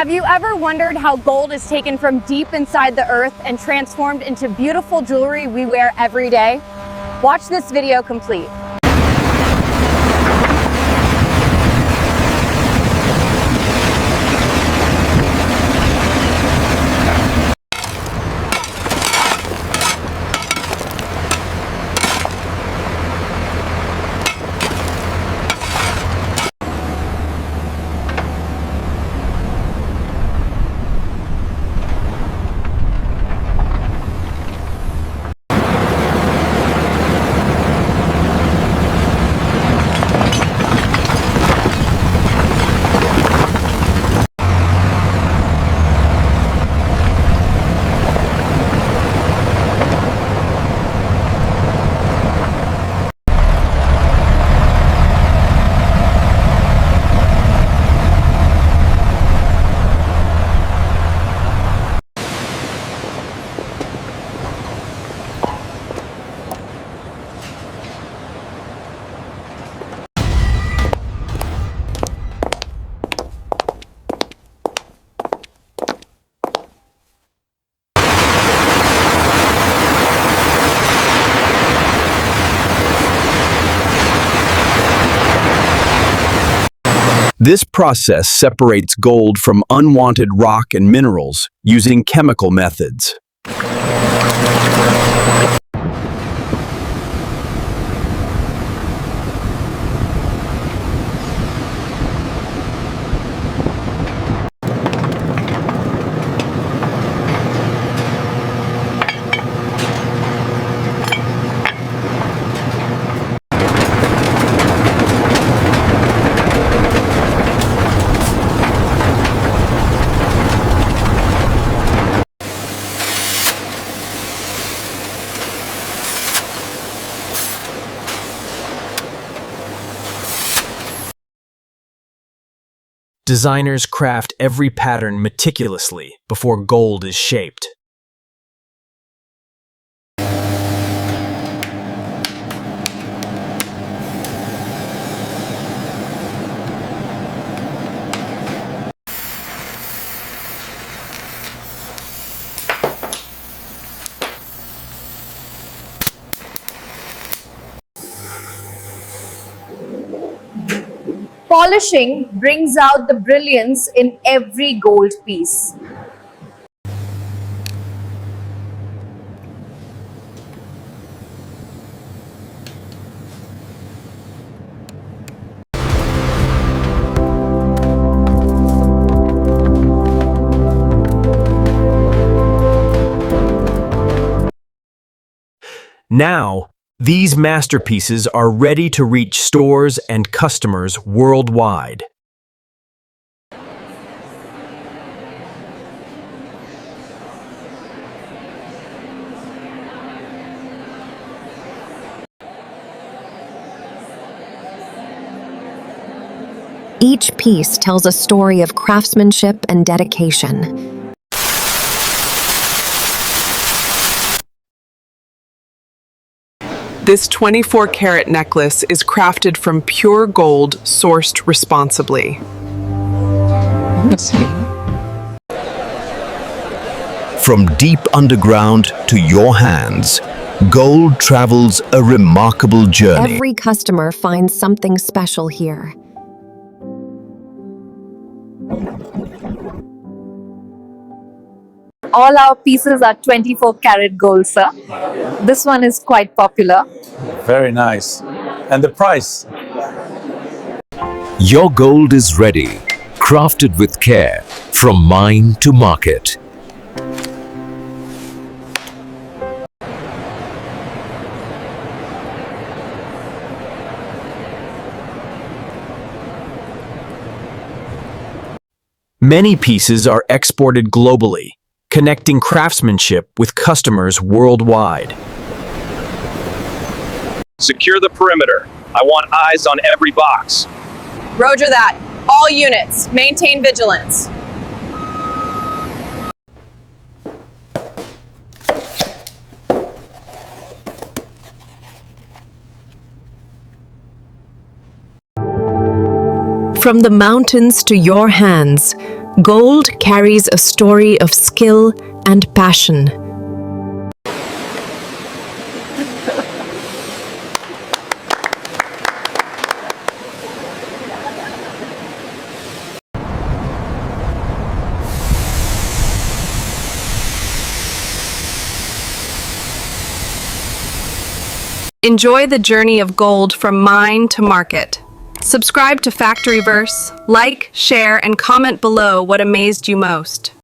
Have you ever wondered how gold is taken from deep inside the earth and transformed into beautiful jewelry we wear every day? Watch this video complete. This process separates gold from unwanted rock and minerals using chemical methods. Designers craft every pattern meticulously before gold is shaped. Polishing brings out the brilliance in every gold piece. Now, these masterpieces are ready to reach stores and customers worldwide. Each piece tells a story of craftsmanship and dedication. This 24-carat necklace is crafted from pure gold sourced responsibly. From deep underground to your hands, gold travels a remarkable journey. Every customer finds something special here. All our pieces are 24-carat gold, sir. This one is quite popular. Very nice. And the price? Your gold is ready, crafted with care, from mine to market. Many pieces are exported globally, connecting craftsmanship with customers worldwide. Secure the perimeter. I want eyes on every box. Roger that. All units, maintain vigilance. From the mountains to your hands, Gold carries a story of skill and passion. Enjoy the journey of gold from mine to market. Subscribe to Factory Verse, like, share, and comment below what amazed you most.